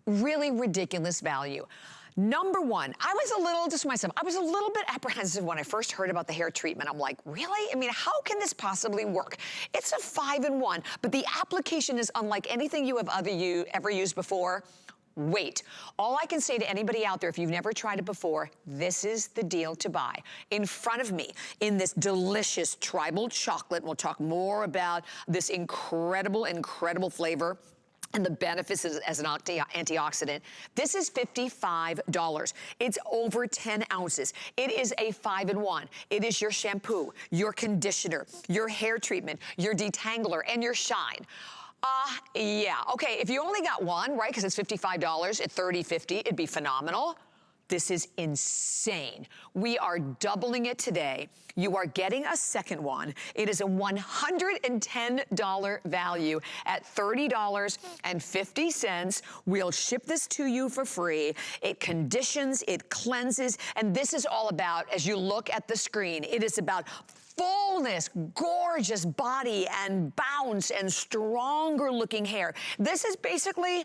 Really ridiculous value. Number one, I was a little, just myself, I was a little bit apprehensive when I first heard about the hair treatment. I'm like, really? I mean, how can this possibly work? It's a 5-in-1, but the application is unlike anything you have ever used before. Wait, all I can say to anybody out there, if you've never tried it before, this is the deal to buy. In front of me, in this delicious tribal chocolate, we'll talk more about this incredible, incredible flavor and the benefits as an antioxidant. This is $55. It's over 10 ounces. It is a 5-in-1. It is your shampoo, your conditioner, your hair treatment, your detangler, and your shine. Yeah, okay, if you only got one, right, because it's $55 at $30.50, it'd be phenomenal. This is insane. We are doubling it today. You are getting a second one. It is a $110 value at $30.50. We'll ship this to you for free. It conditions, it cleanses, and this is all about, as you look at the screen, it is about fullness, gorgeous body and bounce and stronger looking hair. This is basically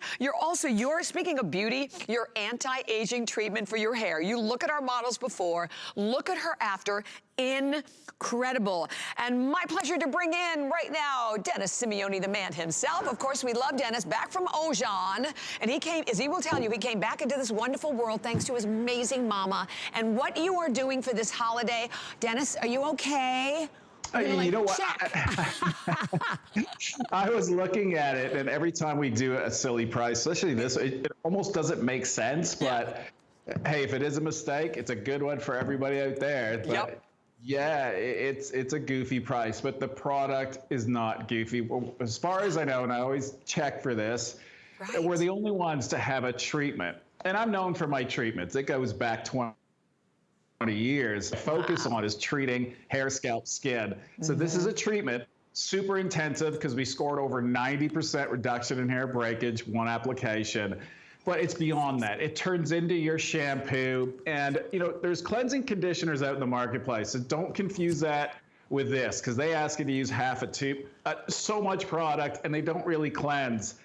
speaking of beauty, your anti-aging treatment for your hair. You look at our models before, look at her after, incredible. And my pleasure to bring in right now, Dennis Simeone, the man himself. Of course, we love Dennis, back from Ojan. And he came, as he will tell you, he came back into this wonderful world thanks to his amazing mama. And what you are doing for this holiday, Dennis, are you okay? You know what? I was looking at it, and every time we do a silly price, especially this, it almost doesn't make sense. But hey, if it is a mistake, it's a good one for everybody out there. But yeah, it's a goofy price, but the product is not goofy. As far as I know, and I always check for this, we're the only ones to have a treatment. And I'm known for my treatments. It goes back 20 years. The focus on is treating hair, scalp, skin. So this is a treatment, super intensive, because we scored over 90% reduction in hair breakage, one application. But it's beyond that. It turns into your shampoo. And, you know, there's cleansing conditioners out in the marketplace. So don't confuse that with this, because they ask you to use half a tube. So much product, and they don't really cleanse.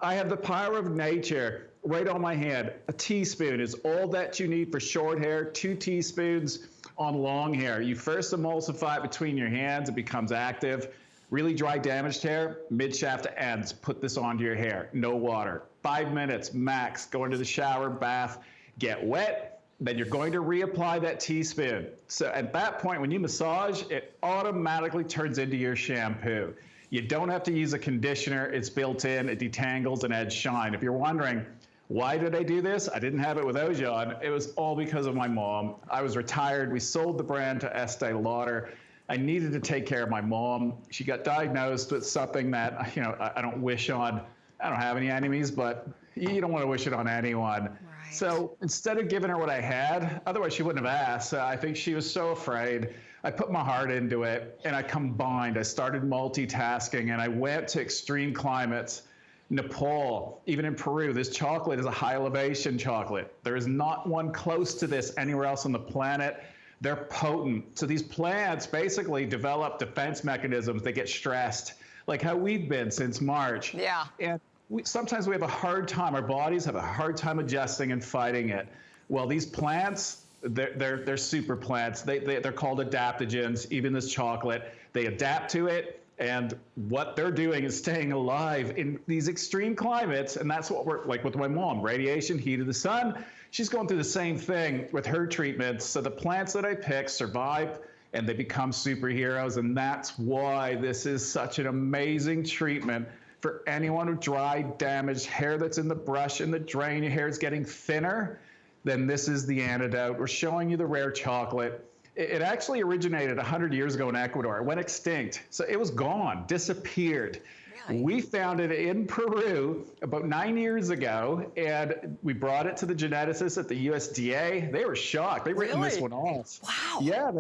I have the power of nature right on my hand. A teaspoon is all that you need for short hair, 2 teaspoons on long hair. You first emulsify it between your hands. It becomes active. Really dry, damaged hair, mid-shaft to ends, put this onto your hair. No water. 5 minutes max. Go into the shower, bath, get wet. Then you're going to reapply that teaspoon. So at that point, when you massage, it automatically turns into your shampoo. You don't have to use a conditioner. It's built in. It detangles and adds shine. If you're wondering, why did I do this? I didn't have it with Ojan. It was all because of my mom. I was retired. We sold the brand to Estee Lauder. I needed to take care of my mom. She got diagnosed with something that, you know, I don't wish on. I don't have any enemies, but you don't want to wish it on anyone. Right. So instead of giving her what I had, otherwise she wouldn't have asked. I think she was so afraid. I put my heart into it, and I combined. I started multitasking, and I went to extreme climates. Nepal, even in Peru, this chocolate is a high elevation chocolate. There is not one close to this anywhere else on the planet. They're potent. So these plants basically develop defense mechanisms. They get stressed, like how we've been since March. Yeah. And sometimes we have a hard time, our bodies have a hard time adjusting and fighting it. Well, these plants, they're super plants. They're called adaptogens, even this chocolate. They adapt to it. And what they're doing is staying alive in these extreme climates. And that's what we're like with my mom, radiation, heat of the sun. She's going through the same thing with her treatments. So the plants that I pick survive and they become superheroes. And that's why this is such an amazing treatment for anyone with dry, damaged hair that's in the brush and the drain. Your hair is getting thinner. Then this is the antidote. We're showing you the rare chocolate. It actually originated 100 years ago in Ecuador. It went extinct. So it was gone, disappeared. Really? We found it in Peru about 9 years ago, and we brought it to the geneticists at the USDA. They were shocked. They written this one off. Wow. Yeah,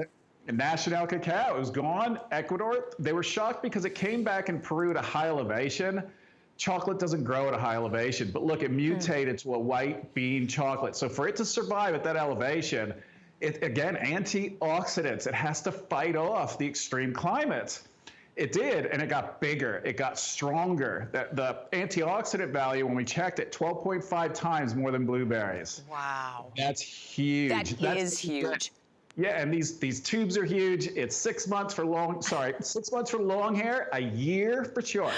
the National Cacao, it was gone. Ecuador, they were shocked because it came back in Peru at a high elevation. Chocolate doesn't grow at a high elevation, but look, it mutated to a white bean chocolate. So for it to survive at that elevation, again, antioxidants. It has to fight off the extreme climates. It did, and it got bigger. It got stronger. The antioxidant value, when we checked it, 12.5 times more than blueberries. Wow. That's huge. That is huge. Yeah, and these tubes are huge. It's 6 months for long, 6 months for long hair, a year for short.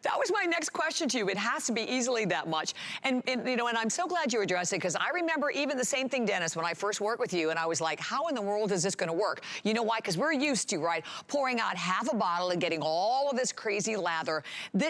That was my next question to you. It has to be easily that much. And you know, and I'm so glad you addressed it, because I remember even the same thing, Dennis, when I first worked with you, and I was like, how in the world is this gonna work? You know why? Because we're used to, right, pouring out half a bottle and getting all of this crazy lather.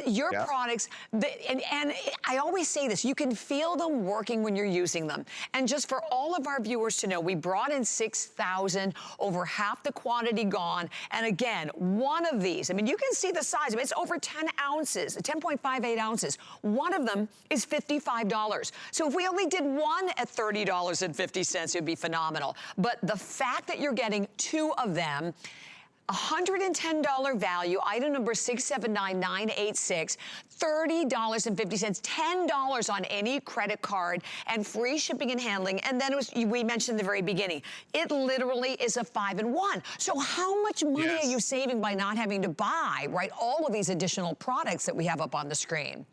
Your products, and I always say this, you can feel them working when you're using them. And just for all of our viewers to know, we brought in 6,000, over half the quantity gone. And again, one of these, I mean, you can see the size of it. It's over 10 ounces. 10.58 ounces. One of them is $55. So if we only did one at $30.50, it would be phenomenal. But the fact that you're getting two of them, $110 value, item number 679986, $30.50, $10 on any credit card, and free shipping and handling. And then we mentioned at the very beginning, it literally is a 5-in-1. So how much money are you saving by not having to buy, right, all of these additional products that we have up on the screen?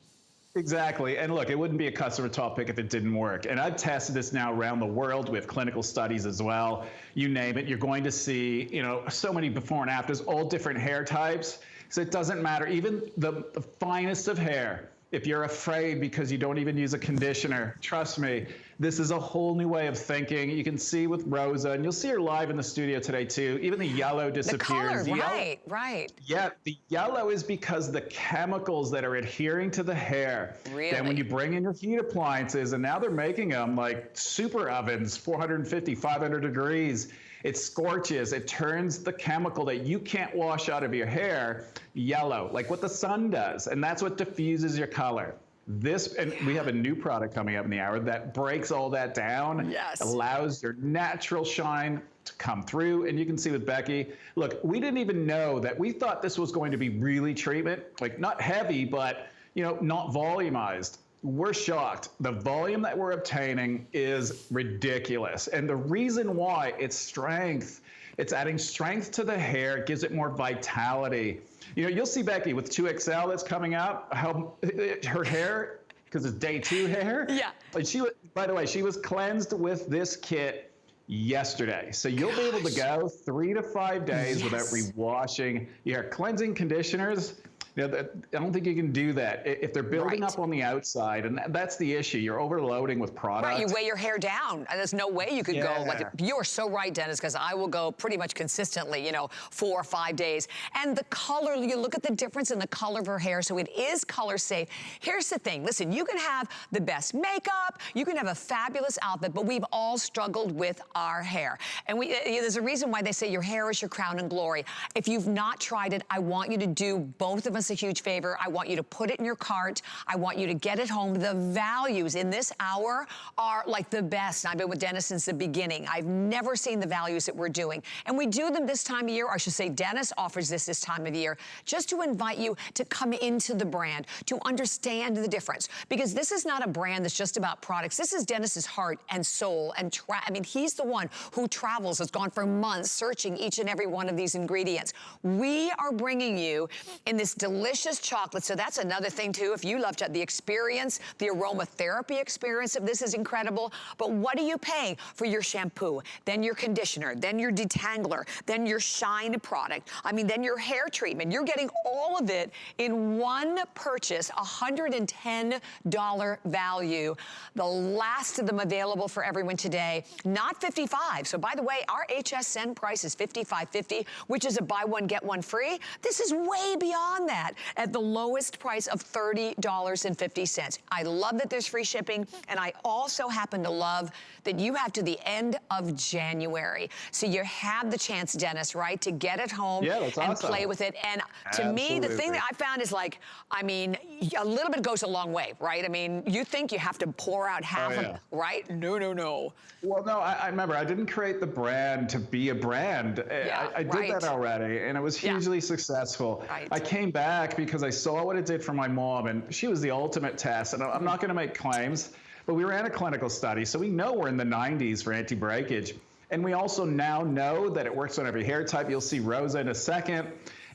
Exactly. And look, it wouldn't be a customer top pick if it didn't work. And I've tested this now around the world with clinical studies as well. You name it, you're going to see, you know, so many before and afters, all different hair types. So it doesn't matter, even the finest of hair. If you're afraid because you don't even use a conditioner, trust me, this is a whole new way of thinking. You can see with Rosa, and you'll see her live in the studio today too, even the yellow disappears. The color, right. Yeah, the yellow is because the chemicals that are adhering to the hair. Really? Then when you bring in your heat appliances, and now they're making them like super ovens, 450, 500 degrees, it scorches, it turns the chemical that you can't wash out of your hair yellow, like what the sun does, and that's what diffuses your color. And we have a new product coming up in the hour that breaks all that down, allows your natural shine to come through. And you can see with Becky, look, we didn't even know that. We thought this was going to be really treatment, like not heavy, but you know, not volumized. We're shocked. The volume that we're obtaining is ridiculous. And the reason why, it's strength. It's adding strength to the hair. It gives it more vitality. You know, you'll see Becky with 2XL that's coming out, how her hair, because it's day 2 hair. Yeah. And she, by the way, she was cleansed with this kit yesterday. So you'll be able to go 3 to 5 days without rewashing your hair. Cleansing conditioners, you know, I don't think you can do that if they're building up on the outside, and that's the issue. You're overloading with product. Right, you weigh your hair down. There's no way you could go like you are so right, Dennis, because I will go pretty much consistently, you know, 4 or 5 days. And the color, you look at the difference in the color of her hair, so it is color safe. Here's the thing, listen, you can have the best makeup, you can have a fabulous outfit, but we've all struggled with our hair. And there's a reason why they say your hair is your crown and glory. If you've not tried it, I want you to do both of us a huge favor. I want you to put it in your cart. I want you to get it home. The values in this hour are like the best. I've been with Dennis since the beginning. I've never seen the values that we're doing. And we do them this time of year. I should say Dennis offers this time of year just to invite you to come into the brand, to understand the difference. Because this is not a brand that's just about products. This is Dennis's heart and soul. And I mean, he's the one who travels, has gone for months searching each and every one of these ingredients. We are bringing you in this delicious chocolate. So that's another thing too. If you love the experience, the aromatherapy experience of this is incredible. But what are you paying for your shampoo, then your conditioner, then your detangler, then your shine product? I mean, then your hair treatment. You're getting all of it in one purchase, $110 value. The last of them available for everyone today, not $55. So by the way, our HSN price is $55.50, which is a buy one, get one free. This is way beyond that at the lowest price of $30.50. I love that there's free shipping, and I also happen to love that you have to the end of January. So you have the chance, Dennis, right, to get it home and play with it. And to me, the thing that I found is like, I mean, a little bit goes a long way, right? I mean, you think you have to pour out half of it, right? No, no, no. Well, no, I remember I didn't create the brand to be a brand. I did that already, and it was hugely successful. I came back because I saw what it did for my mom, and she was the ultimate test. And I'm not going to make claims, but we ran a clinical study, so we know we're in the 90s for anti-breakage. And we also now know that it works on every hair type. You'll see Rosa in a second.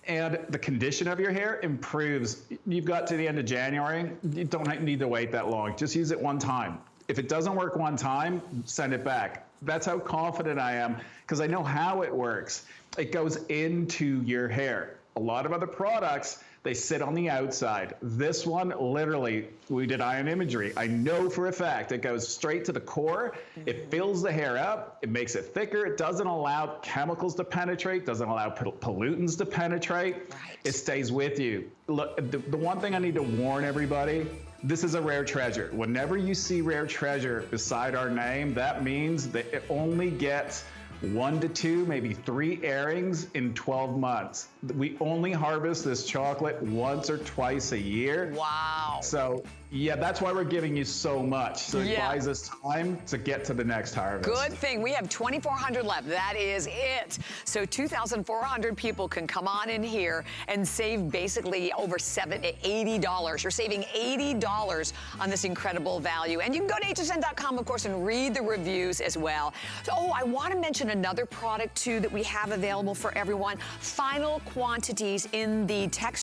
And the condition of your hair improves. You've got to the end of January, you don't need to wait that long. Just use it one time. If it doesn't work one time, send it back. That's how confident I am, because I know how it works. It goes into your hair. A lot of other products, they sit on the outside. This one, literally, we did ion imagery. I know for a fact it goes straight to the core. It fills the hair up. It makes it thicker. It doesn't allow chemicals to penetrate, doesn't allow pollutants to penetrate. Right. It stays with you. Look, the one thing I need to warn everybody, this is a rare treasure. Whenever you see rare treasure beside our name, that means that it only gets 1 to 2, maybe 3 airings in 12 months. We only harvest this chocolate once or twice a year. Wow. So yeah, that's why we're giving you so much. So it buys us time to get to the next harvest. Good thing. We have 2,400 left. That is it. So 2,400 people can come on in here and save basically over $80. You're saving $80 on this incredible value. And you can go to hsn.com, of course, and read the reviews as well. So, I want to mention another product, too, that we have available for everyone. Final quantities in the text